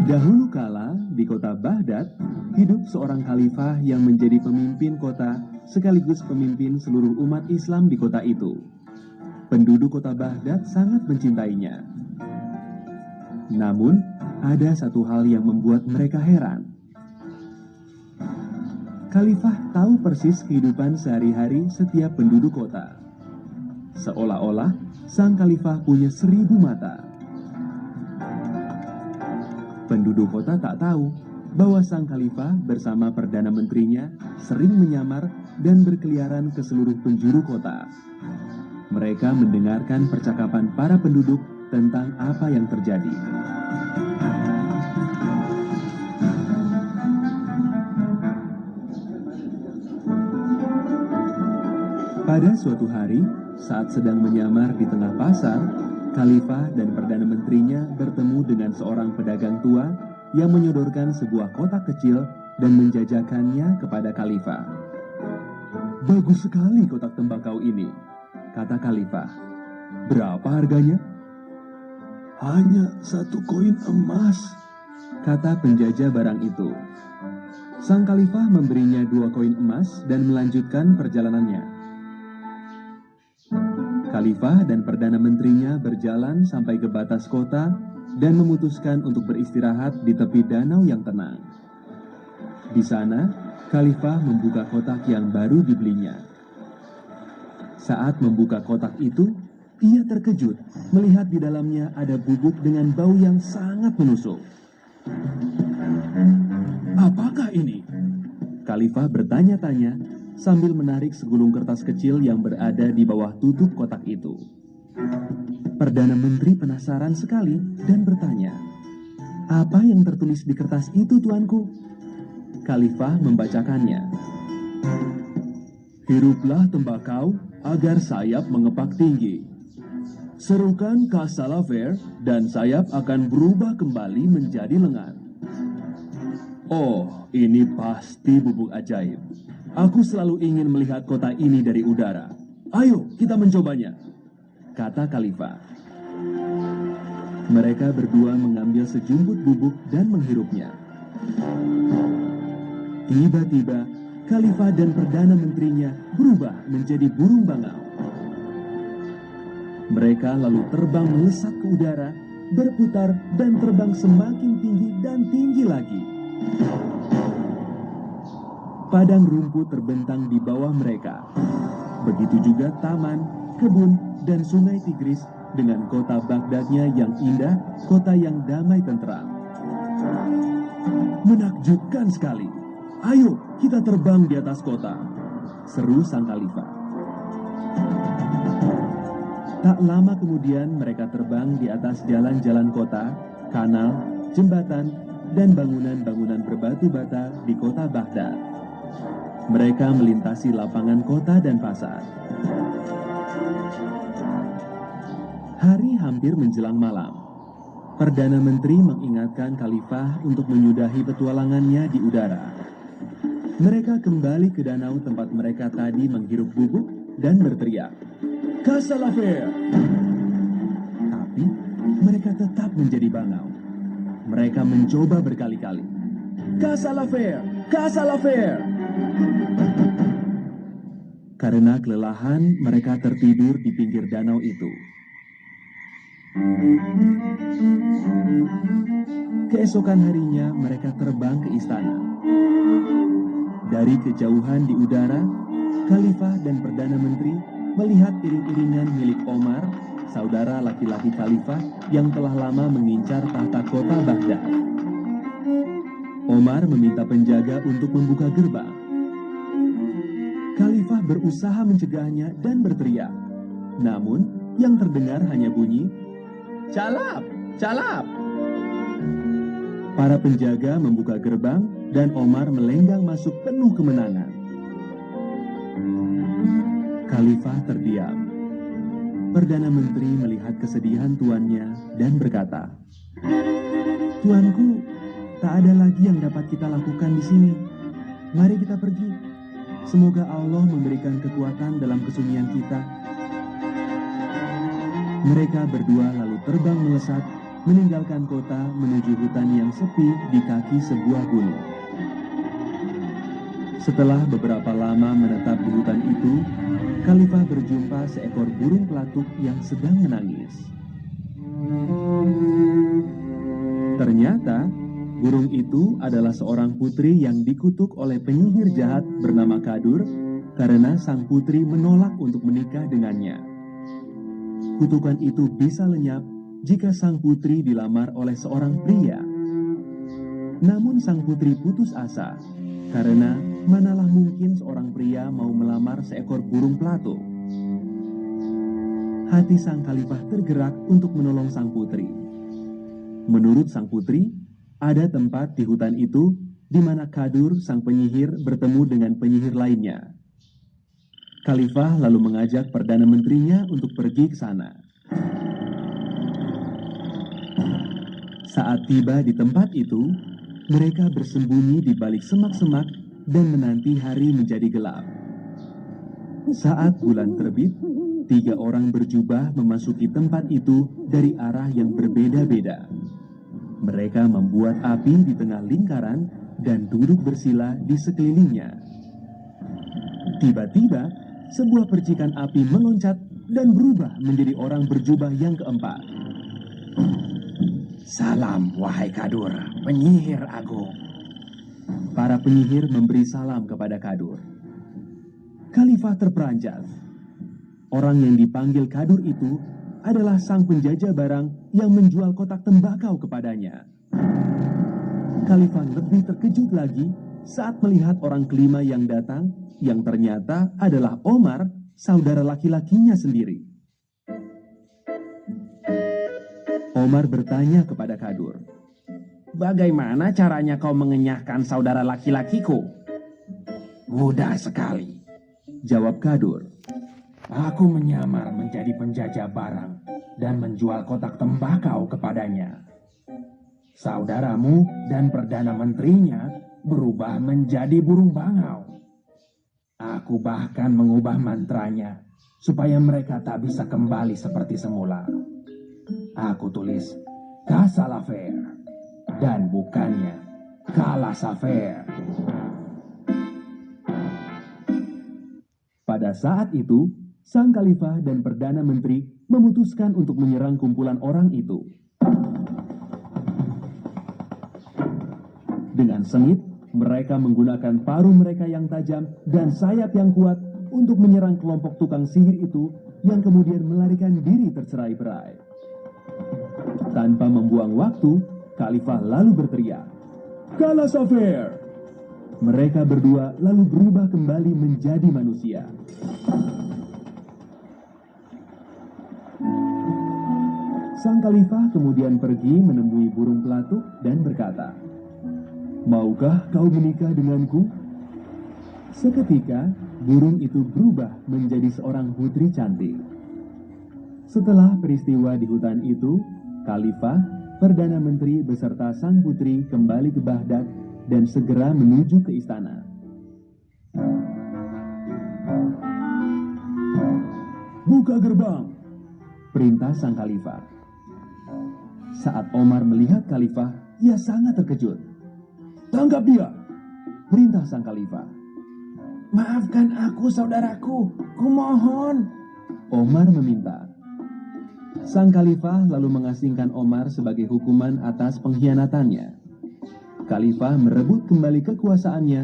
Dahulu kala, di kota Baghdad, hidup seorang khalifah yang menjadi pemimpin kota sekaligus pemimpin seluruh umat Islam di kota itu. Penduduk kota Baghdad sangat mencintainya. Namun, ada satu hal yang membuat mereka heran. Khalifah tahu persis kehidupan sehari-hari setiap penduduk kota. Seolah-olah sang khalifah punya 1000 mata. Penduduk kota tak tahu bahwa sang khalifah bersama perdana menterinya sering menyamar dan berkeliaran ke seluruh penjuru kota. Mereka mendengarkan percakapan para penduduk tentang apa yang terjadi. Pada suatu hari, saat sedang menyamar di tengah pasar, khalifah dan perdana menterinya bertemu dengan seorang pedagang tua yang menyodorkan sebuah kotak kecil dan menjajakannya kepada khalifah. "Bagus sekali kotak tembakau ini," kata khalifah. "Berapa harganya?" "Hanya 1 koin emas," kata penjajah barang itu. Sang khalifah memberinya 2 koin emas dan melanjutkan perjalanannya. Khalifah dan perdana menterinya berjalan sampai ke batas kota dan memutuskan untuk beristirahat di tepi danau yang tenang. Di sana, khalifah membuka kotak yang baru dibelinya. Saat membuka kotak itu, ia terkejut melihat di dalamnya ada bubuk dengan bau yang sangat menusuk. "Apakah ini?" Khalifah bertanya-tanya sambil menarik segulung kertas kecil yang berada di bawah tutup kotak itu. Perdana Menteri penasaran sekali dan bertanya, "Apa yang tertulis di kertas itu, tuanku?" Khalifah membacakannya. "Hiruplah tembakau agar sayap mengepak tinggi. Serukan Kasalaver dan sayap akan berubah kembali menjadi lengan. Oh, ini pasti bubuk ajaib. Aku selalu ingin melihat kota ini dari udara. Ayo, kita mencobanya," kata khalifah. Mereka berdua mengambil sejumput bubuk dan menghirupnya. Tiba-tiba, khalifah dan perdana menterinya berubah menjadi burung bangau. Mereka lalu terbang melesat ke udara, berputar dan terbang semakin tinggi dan tinggi lagi. Padang rumput terbentang di bawah mereka. Begitu juga taman, kebun, dan sungai Tigris dengan kota Baghdadnya yang indah, kota yang damai tentram. "Menakjubkan sekali. Ayo, kita terbang di atas kota," seru sang khalifah. Tak lama kemudian mereka terbang di atas jalan-jalan kota, kanal, jembatan, dan bangunan-bangunan berbatu bata di kota Baghdad. Mereka melintasi lapangan kota dan pasar. Hari hampir menjelang malam. Perdana Menteri mengingatkan khalifah untuk menyudahi petualangannya di udara. Mereka kembali ke danau tempat mereka tadi menghirup bubuk dan berteriak, "Kasalaver!" Tapi mereka tetap menjadi bangau. Mereka mencoba berkali-kali, "Kasalaver! Kasalaver!" Karena kelelahan, mereka tertidur di pinggir danau itu. Keesokan harinya, mereka terbang ke istana. Dari kejauhan di udara, khalifah dan perdana menteri melihat iring-iringan milik Omar, saudara laki-laki khalifah yang telah lama mengincar tahta kota Baghdad. Omar meminta penjaga untuk membuka gerbang. Khalifah berusaha mencegahnya dan berteriak. Namun, yang terdengar hanya bunyi, "Calap! Calap!" Para penjaga membuka gerbang dan Omar melenggang masuk penuh kemenangan. Khalifah terdiam. Perdana Menteri melihat kesedihan tuannya dan berkata, "Tuanku, tak ada lagi yang dapat kita lakukan di sini. Mari kita pergi. Semoga Allah memberikan kekuatan dalam kesunyian kita." Mereka berdua lalu terbang melesat meninggalkan kota menuju hutan yang sepi di kaki sebuah gunung. Setelah beberapa lama menetap di hutan itu, Khalifah berjumpa seekor burung pelatuk yang sedang menangis. Ternyata, burung itu adalah seorang putri yang dikutuk oleh penyihir jahat bernama Kadur karena sang putri menolak untuk menikah dengannya. Kutukan itu bisa lenyap jika sang putri dilamar oleh seorang pria. Namun sang putri putus asa karena manalah mungkin seorang pria mau melamar seekor burung pelatuk. Hati sang khalifah tergerak untuk menolong sang putri. Menurut sang putri, ada tempat di hutan itu di mana Kadur sang penyihir bertemu dengan penyihir lainnya. Khalifah lalu mengajak Perdana Menterinya untuk pergi ke sana. Saat tiba di tempat itu, mereka bersembunyi di balik semak-semak dan menanti hari menjadi gelap. Saat bulan terbit, 3 orang berjubah memasuki tempat itu dari arah yang berbeda-beda. Mereka membuat api di tengah lingkaran dan duduk bersila di sekelilingnya. Tiba-tiba, sebuah percikan api meloncat dan berubah menjadi orang berjubah yang keempat. Salam, wahai Kadur, penyihir agung. Para penyihir memberi salam kepada Kadur. Khalifah terperanjat. Orang yang dipanggil Kadur itu adalah sang penjajah barang yang menjual kotak tembakau kepadanya. Khalifah lebih terkejut lagi saat melihat orang kelima yang datang, yang ternyata adalah Omar, saudara laki-lakinya sendiri. Omar bertanya kepada Kadur, Bagaimana caranya kau mengenyahkan saudara laki-lakiku? Mudah sekali, jawab Kadur. aku menyamar menjadi penjajah barang dan menjual kotak tembakau kepadanya. Saudaramu dan Perdana Menterinya berubah menjadi burung bangau. Aku bahkan mengubah mantranya supaya mereka tak bisa kembali seperti semula. Aku tulis Kasalafer dan bukannya Kalasafer. Pada saat itu, sang khalifah dan perdana menteri memutuskan untuk menyerang kumpulan orang itu. Dengan sengit, mereka menggunakan paruh mereka yang tajam dan sayap yang kuat untuk menyerang kelompok tukang sihir itu yang kemudian melarikan diri tercerai-berai. Tanpa membuang waktu, Khalifah lalu berteriak, Kalasafer! Mereka berdua lalu berubah kembali menjadi manusia. Sang Khalifah kemudian pergi menemui burung pelatuk dan berkata, Maukah kau menikah denganku? Seketika, burung itu berubah menjadi seorang putri cantik. Setelah peristiwa di hutan itu, Khalifah, Perdana Menteri beserta sang putri kembali ke Baghdad dan segera menuju ke istana. Buka gerbang, perintah sang Khalifah. Saat Omar melihat Khalifah, ia sangat terkejut. Tangkap dia, perintah sang Khalifah. Maafkan aku, saudaraku, kumohon. Omar meminta. Sang Khalifah lalu mengasingkan Omar sebagai hukuman atas pengkhianatannya. Khalifah merebut kembali kekuasaannya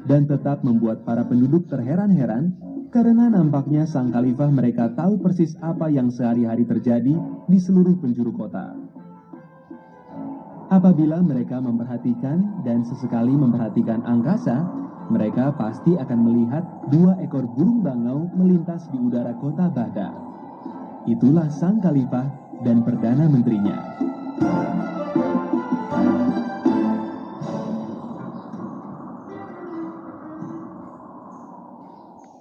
dan tetap membuat para penduduk terheran-heran karena nampaknya sang Khalifah mereka tahu persis apa yang sehari-hari terjadi di seluruh penjuru kota. Apabila mereka memperhatikan dan sesekali memperhatikan angkasa, mereka pasti akan melihat 2 ekor burung bangau melintas di udara kota Baghdad. Itulah sang Khalifah dan Perdana Menterinya.